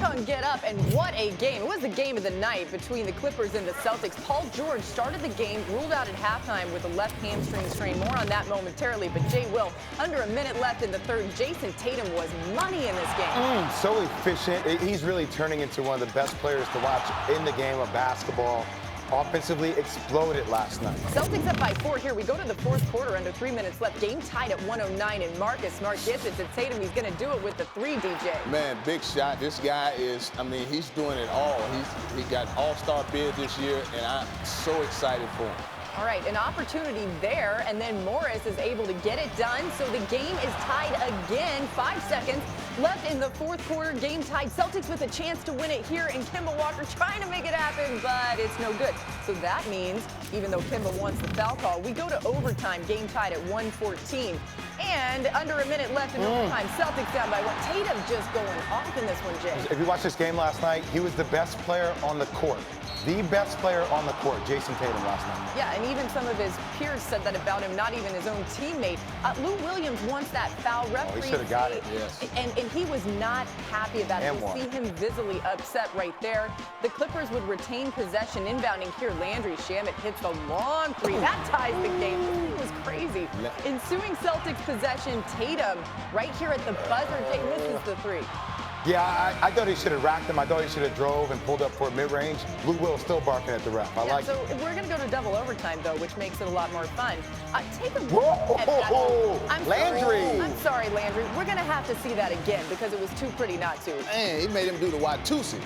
back on Get Up, and what a game. It was the game of the night between the Clippers and the Celtics. Paul George started the game, ruled out at halftime with a left hamstring strain. More on that momentarily, but Jay Will, under a minute left in the third. Jason Tatum was money in this game. So efficient. He's really turning into one of the best players to watch in the game of basketball. Offensively exploded last night. Celtics up by 4 here. We go to the fourth quarter, under 3 minutes left. Game tied at 109, and Marcus Smart gets it to Tatum. He's going to do it with the 3, DJ. Man, big shot. This guy is, he's doing it all. He got all-star bid this year, and I'm so excited for him. All right, an opportunity there, and then Morris is able to get it done. So the game is tied again. 5 seconds left in the fourth quarter. Game tied. Celtics with a chance to win it here, and Kemba Walker trying to make it happen, but it's no good. So that means, even though Kemba wants the foul call, we go to overtime. Game tied at 114. And under a minute left in overtime, Celtics down by 1. Tatum just going off in this one, Jay. If you watched this game last night, he was the best player on the court. The best player on the court, Jason Tatum, last night. Yeah, and even some of his peers said that about him, not even his own teammate. Lou Williams wants that foul. Referee, he should have got it. Yes. And he was not happy about it. You see him visibly upset right there. The Clippers would retain possession, inbounding here. Landry Shamet hits the long 3. That ties the game. This thing was crazy. Ensuing Celtics possession, Tatum right here at the buzzer. Jay misses the 3. Yeah, I thought he should have racked him. I thought he should have drove and pulled up for a mid-range. Lou Will still barking at the ref. I like it. So we're going to go to double overtime, though, which makes it a lot more fun. Take a look at that. Landry. I'm sorry, Landry. We're going to have to see that again because it was too pretty not to. Man, he made him do the Watusi.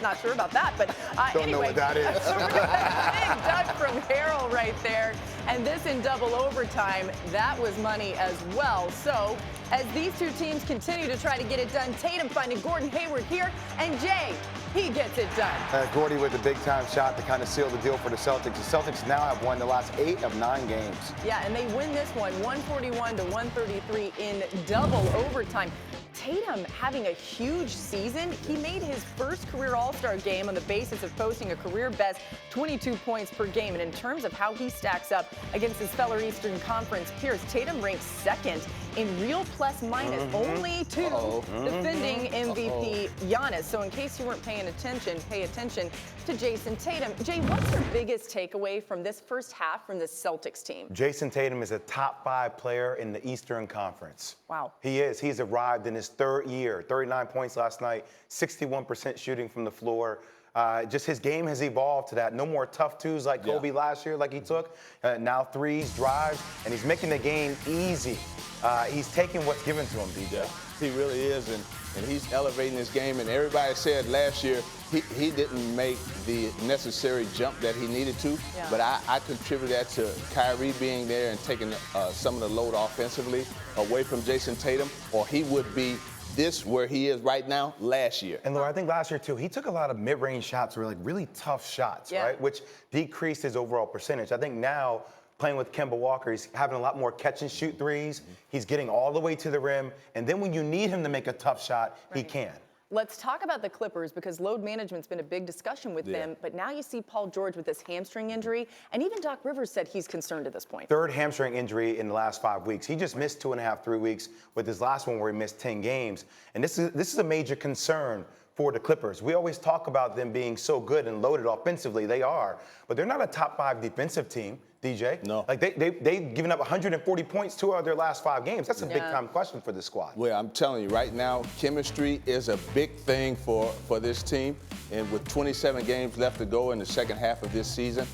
Not sure about that, but Don't anyway. know what that is. Big dunk from Harrell right there. And this in double overtime, that was money as well. So as these two teams continue to try to get it done, Tatum finding Gordon Hayward here, and Jay, he gets it done. Gordy with a big-time shot to kind of seal the deal for the Celtics. The Celtics now have won the last 8 of 9 games. Yeah, and they win this one 141 to 133 in double overtime. Tatum having a huge season. He made his first career All-Star game on the basis of posting a career-best 22 points per game. And in terms of how he stacks up against his fellow Eastern Conference peers, Tatum ranks second in real plus-minus, only to defending MVP Giannis. So in case you weren't paying attention, pay attention to Jason Tatum. Jay, what's your biggest takeaway from this first half from the Celtics team? Jason Tatum is a top 5 player in the Eastern Conference. Wow. He is. He's arrived in his 3rd year. 39 points last night, 61% shooting from the floor. Just his game has evolved to that. No more tough twos like Kobe last year, like he took. Now 3s, drives, and he's making the game easy. He's taking what's given to him, DJ. He really is, and he's elevating his game. And everybody said last year he didn't make the necessary jump that he needed to. Yeah. But I contribute that to Kyrie being there and taking some of the load offensively away from Jason Tatum, or he would be where he is right now last year. And Laura, I think last year too, he took a lot of mid-range shots, like really tough shots, right? Which decreased his overall percentage. I think now, playing with Kemba Walker, he's having a lot more catch and shoot threes. He's getting all the way to the rim. And then when you need him to make a tough shot, he can. Let's talk about the Clippers because load management's been a big discussion with them. But now you see Paul George with this hamstring injury. And even Doc Rivers said he's concerned at this point. 3rd hamstring injury in the last 5 weeks. He just missed 2.5, 3 weeks with his last one where he missed 10 games. And this is a major concern for the Clippers. We always talk about them being so good and loaded offensively. They are. But they're not a top 5 defensive team, DJ. No. Like they've given up 140 points 2 out of their last 5 games. That's a big-time question for this squad. Well, I'm telling you right now, chemistry is a big thing for this team. And with 27 games left to go in the second half of this season,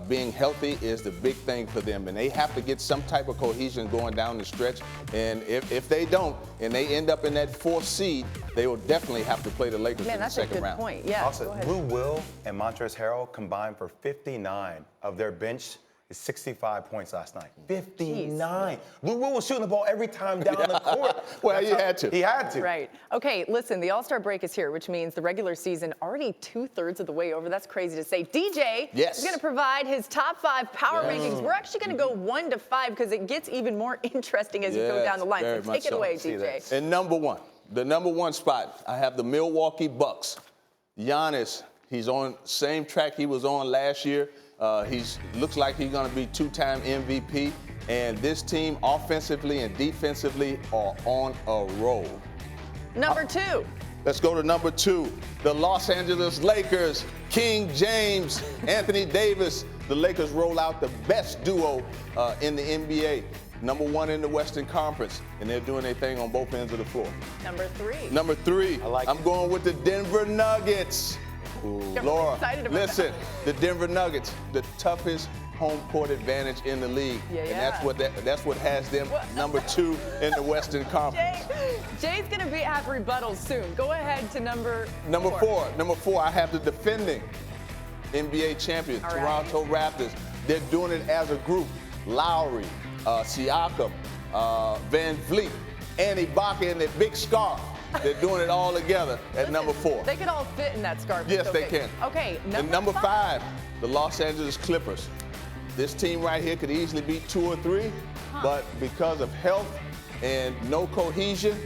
being healthy is the big thing for them. And they have to get some type of cohesion going down the stretch. And if they don't, and they end up in that 4th seed, they will definitely have to play the Lakers in the second round. Man, that's a good point. Yeah. Also, Lou Will and Montrezl Harrell combined for 59 of their bench is 65 points last night. 59. Lou Will was shooting the ball every time down the court. Well, he had to. He had to. Right. Okay, listen, the All-Star break is here, which means the regular season already 2/3 of the way over. That's crazy to say. DJ is going to provide his top 5 power rankings. We're actually going to go 1 to 5 because it gets even more interesting as you go down the line. So take it away, DJ. And number 1, the number 1 spot, I have the Milwaukee Bucks. Giannis, he's on same track he was on last year. Looks like he's going to be 2-time MVP. And this team, offensively and defensively, are on a roll. Number 2. Let's go to number 2. The Los Angeles Lakers, King James, Anthony Davis. The Lakers roll out the best duo in the NBA. Number 1 in the Western Conference, and they're doing their thing on both ends of the floor. Number 3. Number 3, I'm going with the Denver Nuggets. Ooh, Laura, excited about listen, the Denver Nuggets, the toughest home court advantage in the league, and that's what has them number 2 in the Western Conference. Jay's gonna have rebuttals soon. Go ahead to number 4. Number 4, I have the defending NBA champion, Toronto Raptors. They're doing it as a group. Lowry, Siakam, Van Vliet, and Ibaka in that big scarf. They're doing it all together at number 4. They can all fit in that scarf. Yes, they can. Okay, and number 5, the Los Angeles Clippers. This team right here could easily beat 2 or 3, but because of health and no cohesion,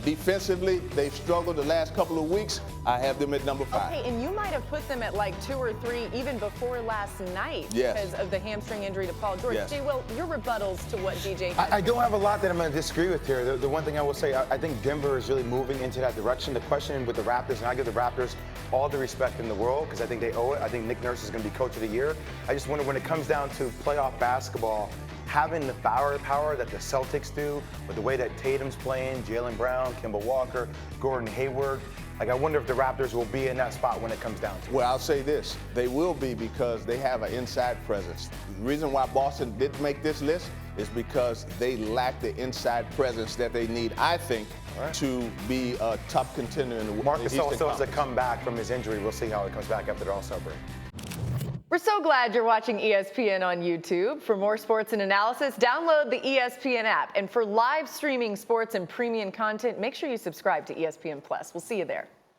defensively, they've struggled the last couple of weeks. I have them at number 5. Okay, and you might have put them at like 2 or 3 even before last night because of the hamstring injury to Paul George. Yes. Jay, well, your rebuttals to what DJ has. I don't have a lot that I'm going to disagree with here. The one thing I will say, I think Denver is really moving into that direction. The question with the Raptors, and I give the Raptors all the respect in the world because I think they owe it. I think Nick Nurse is going to be coach of the year. I just wonder when it comes down to playoff basketball, having the power that the Celtics do, with the way that Tatum's playing, Jaylen Brown, Kemba Walker, Gordon Hayward, like I wonder if the Raptors will be in that spot when it comes down to it. Well, I'll say this. They will be because they have an inside presence. The reason why Boston didn't make this list is because they lack the inside presence that they need, I think, to be a top contender in the Marcus Eastern also has to Conference. come back from his injury. We'll see how it comes back after the All-Star break. We're so glad you're watching ESPN on YouTube. For more sports and analysis, download the ESPN app. And for live streaming sports and premium content, make sure you subscribe to ESPN Plus. We'll see you there.